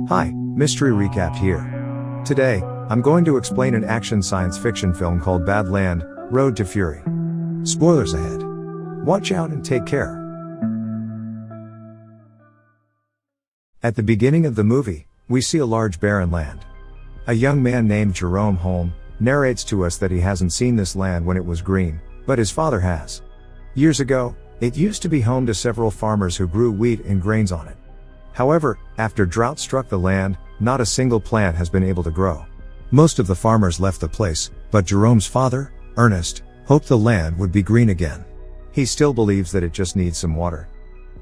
Hi, Mystery Recap here. Today, I'm going to explain an action science fiction film called Badland: Road to Fury. Spoilers ahead. Watch out and take care. At the beginning of the movie, we see a large barren land. A young man named Jerome Holm narrates to us that he hasn't seen this land when it was green, but his father has. Years ago, it used to be home to several farmers who grew wheat and grains on it. However, after drought struck the land, not a single plant has been able to grow. Most of the farmers left the place, but Jerome's father, Ernest, hoped the land would be green again. He still believes that it just needs some water.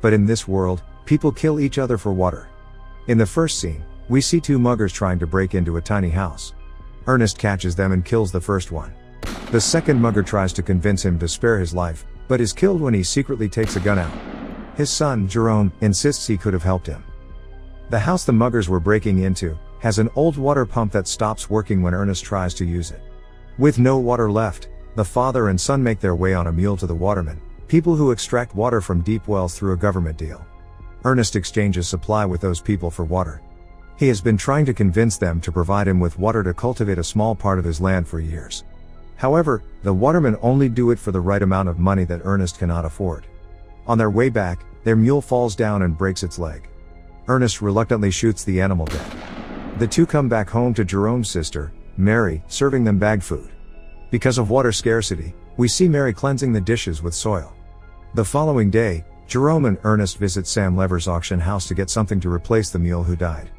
But in this world, people kill each other for water. In the first scene, we see two muggers trying to break into a tiny house. Ernest catches them and kills the first one. The second mugger tries to convince him to spare his life, but is killed when he secretly takes a gun out. His son, Jerome, insists he could have helped him. The house the muggers were breaking into has an old water pump that stops working when Ernest tries to use it. With no water left, the father and son make their way on a mule to the watermen, people who extract water from deep wells through a government deal. Ernest exchanges supply with those people for water. He has been trying to convince them to provide him with water to cultivate a small part of his land for years. However, the watermen only do it for the right amount of money that Ernest cannot afford. On their way back, their mule falls down and breaks its leg. Ernest reluctantly shoots the animal dead. The two come back home to Jerome's sister, Mary, serving them bagged food. Because of water scarcity, we see Mary cleansing the dishes with soil. The following day, Jerome and Ernest visit Sam Lever's auction house to get something to replace the mule who died.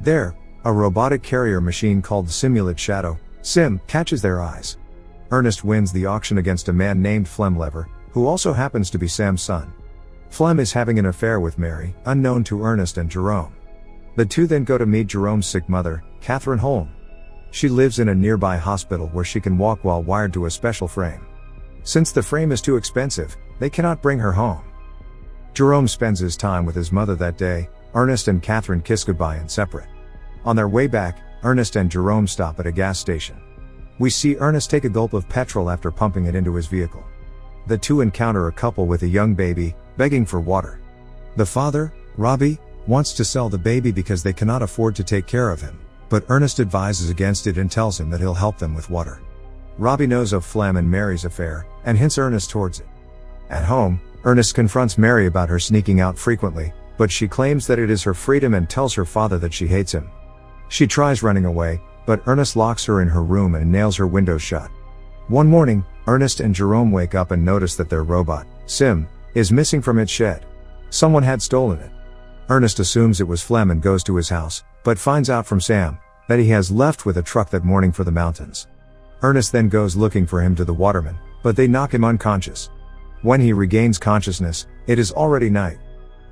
There, a robotic carrier machine called the Simulate Shadow, Sim, catches their eyes. Ernest wins the auction against a man named Flem Lever, who also happens to be Sam's son. Flem is having an affair with Mary, unknown to Ernest and Jerome. The two then go to meet Jerome's sick mother, Catherine Holm. She lives in a nearby hospital where she can walk while wired to a special frame. Since the frame is too expensive, they cannot bring her home. Jerome spends his time with his mother that day. Ernest and Catherine kiss goodbye and separate. On their way back, Ernest and Jerome stop at a gas station. We see Ernest take a gulp of petrol after pumping it into his vehicle. The two encounter a couple with a young baby, begging for water. The father, Robbie, wants to sell the baby because they cannot afford to take care of him, but Ernest advises against it and tells him that he'll help them with water. Robbie knows of Flem and Mary's affair, and hints Ernest towards it. At home, Ernest confronts Mary about her sneaking out frequently, but she claims that it is her freedom and tells her father that she hates him. She tries running away, but Ernest locks her in her room and nails her windows shut. One morning, Ernest and Jerome wake up and notice that their robot, Sim, is missing from its shed. Someone had stolen it. Ernest assumes it was Flem and goes to his house, but finds out from Sam that he has left with a truck that morning for the mountains. Ernest then goes looking for him to the watermen, but they knock him unconscious. When he regains consciousness, it is already night.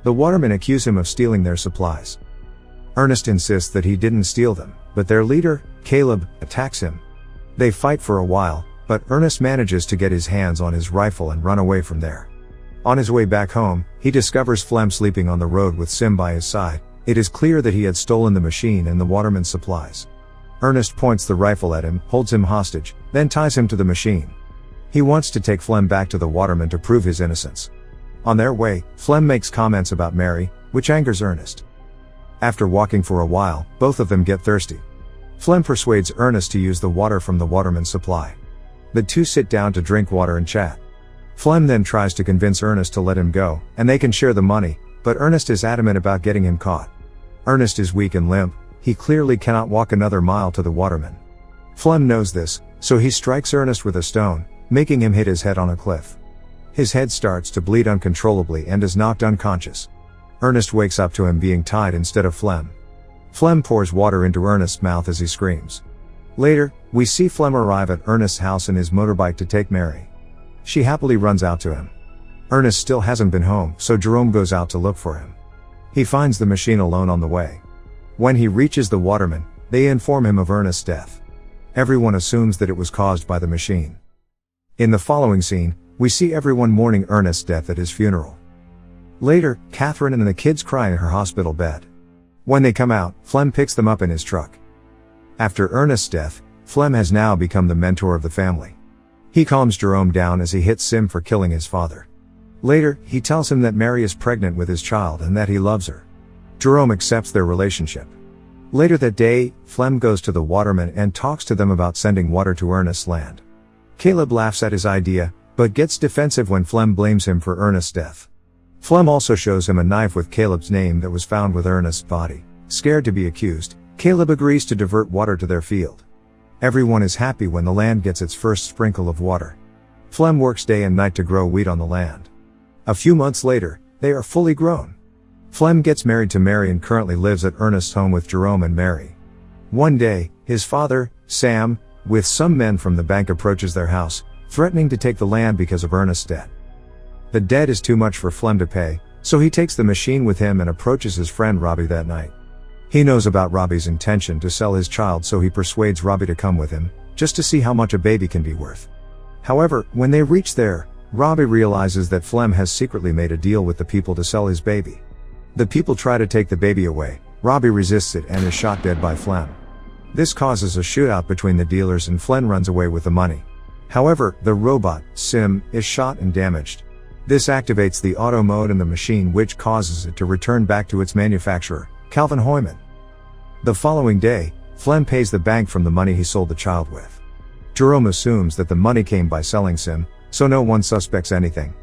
The watermen accuse him of stealing their supplies. Ernest insists that he didn't steal them, but their leader, Caleb, attacks him. They fight for a while, but Ernest manages to get his hands on his rifle and run away from there. On his way back home, he discovers Flem sleeping on the road with Sim by his side. It is clear that he had stolen the machine and the waterman's supplies. Ernest points the rifle at him, holds him hostage, then ties him to the machine. He wants to take Flem back to the waterman to prove his innocence. On their way, Flem makes comments about Mary, which angers Ernest. After walking for a while, both of them get thirsty. Flem persuades Ernest to use the water from the waterman's supply. The two sit down to drink water and chat. Flem then tries to convince Ernest to let him go, and they can share the money, but Ernest is adamant about getting him caught. Ernest is weak and limp. He clearly cannot walk another mile to the waterman. Flem knows this, so he strikes Ernest with a stone, making him hit his head on a cliff. His head starts to bleed uncontrollably and is knocked unconscious. Ernest wakes up to him being tied instead of Flem. Flem pours water into Ernest's mouth as he screams. Later, we see Flem arrive at Ernest's house in his motorbike to take Mary. She happily runs out to him. Ernest still hasn't been home, so Jerome goes out to look for him. He finds the machine alone on the way. When he reaches the watermen, they inform him of Ernest's death. Everyone assumes that it was caused by the machine. In the following scene, we see everyone mourning Ernest's death at his funeral. Later, Catherine and the kids cry in her hospital bed. When they come out, Flem picks them up in his truck. After Ernest's death, Flem has now become the mentor of the family. He calms Jerome down as he hits Sim for killing his father. Later, he tells him that Mary is pregnant with his child and that he loves her. Jerome accepts their relationship. Later that day, Flem goes to the watermen and talks to them about sending water to Ernest's land. Caleb laughs at his idea, but gets defensive when Flem blames him for Ernest's death. Flem also shows him a knife with Caleb's name that was found with Ernest's body. Scared to be accused, Caleb agrees to divert water to their field. Everyone is happy when the land gets its first sprinkle of water. Flem works day and night to grow wheat on the land. A few months later, they are fully grown. Flem gets married to Mary and currently lives at Ernest's home with Jerome and Mary. One day, his father, Sam, with some men from the bank approaches their house, threatening to take the land because of Ernest's debt. The debt is too much for Flem to pay, so he takes the machine with him and approaches his friend Robbie that night. He knows about Robbie's intention to sell his child, so he persuades Robbie to come with him, just to see how much a baby can be worth. However, when they reach there, Robbie realizes that Flem has secretly made a deal with the people to sell his baby. The people try to take the baby away, Robbie resists it and is shot dead by Flem. This causes a shootout between the dealers and Flem runs away with the money. However, the robot, Sim, is shot and damaged. This activates the auto mode in the machine, which causes it to return back to its manufacturer, Calvin Hoyman. The following day, Flem pays the bank from the money he sold the child with. Jerome assumes that the money came by selling Sim, so no one suspects anything.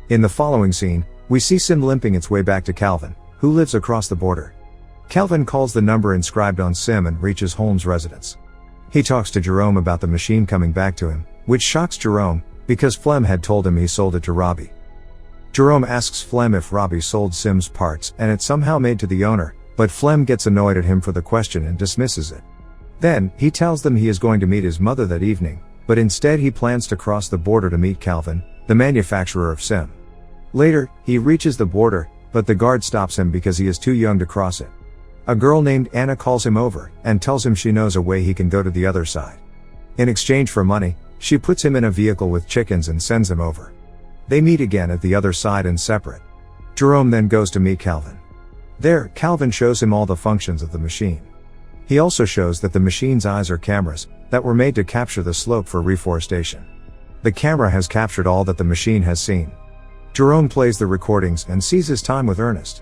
In the following scene, we see Sim limping its way back to Calvin, who lives across the border. Calvin calls the number inscribed on Sim and reaches Holmes' residence. He talks to Jerome about the machine coming back to him, which shocks Jerome, because Flem had told him he sold it to Robbie. Jerome asks Flem if Robbie sold Sim's parts and it somehow made to the owner, but Flem gets annoyed at him for the question and dismisses it. Then, he tells them he is going to meet his mother that evening, but instead he plans to cross the border to meet Calvin, the manufacturer of Sim. Later, he reaches the border, but the guard stops him because he is too young to cross it. A girl named Anna calls him over and tells him she knows a way he can go to the other side. In exchange for money, she puts him in a vehicle with chickens and sends him over. They meet again at the other side and separate. Jerome then goes to meet Calvin. There, Calvin shows him all the functions of the machine. He also shows that the machine's eyes are cameras that were made to capture the slope for reforestation. The camera has captured all that the machine has seen. Jerome plays the recordings and sees his time with Ernest.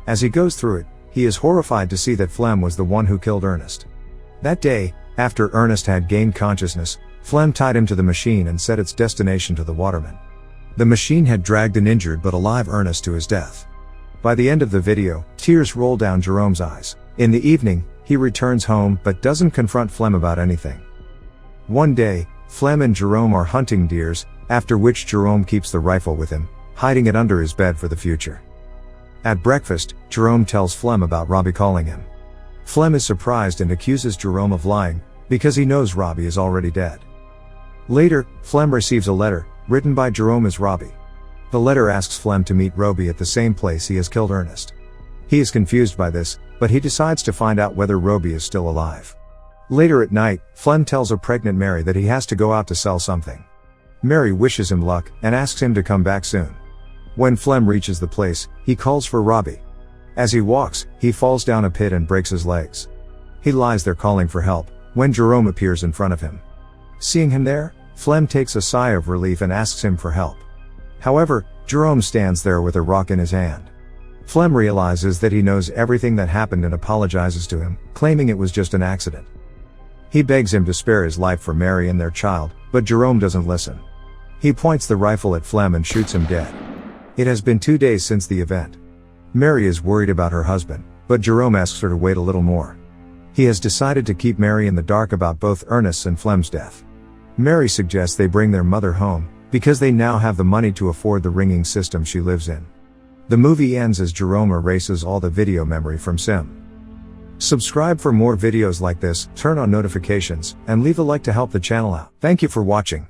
As he goes through it, he is horrified to see that Flem was the one who killed Ernest. That day, after Ernest had gained consciousness, Flem tied him to the machine and set its destination to the waterman. The machine had dragged an injured but alive Ernest to his death. By the end of the video, tears roll down Jerome's eyes. In the evening, he returns home but doesn't confront Flem about anything. One day, Flem and Jerome are hunting deers, after which Jerome keeps the rifle with him, hiding it under his bed for the future. At breakfast, Jerome tells Flem about Robbie calling him. Flem is surprised and accuses Jerome of lying, because he knows Robbie is already dead. Later, Flem receives a letter, written by Jerome as Robbie. The letter asks Flem to meet Robbie at the same place he has killed Ernest. He is confused by this, but he decides to find out whether Robbie is still alive. Later at night, Flem tells a pregnant Mary that he has to go out to sell something. Mary wishes him luck and asks him to come back soon. When Flem reaches the place, he calls for Robbie. As he walks, he falls down a pit and breaks his legs. He lies there calling for help, when Jerome appears in front of him. Seeing him there, Flem takes a sigh of relief and asks him for help. However, Jerome stands there with a rock in his hand. Flem realizes that he knows everything that happened and apologizes to him, claiming it was just an accident. He begs him to spare his life for Mary and their child, but Jerome doesn't listen. He points the rifle at Flem and shoots him dead. It has been 2 days since the event. Mary is worried about her husband, but Jerome asks her to wait a little more. He has decided to keep Mary in the dark about both Ernest's and Flem's death. Mary suggests they bring their mother home, because they now have the money to afford the ringing system she lives in. The movie ends as Jerome erases all the video memory from Sim. Subscribe for more videos like this, turn on notifications, and leave a like to help the channel out. Thank you for watching.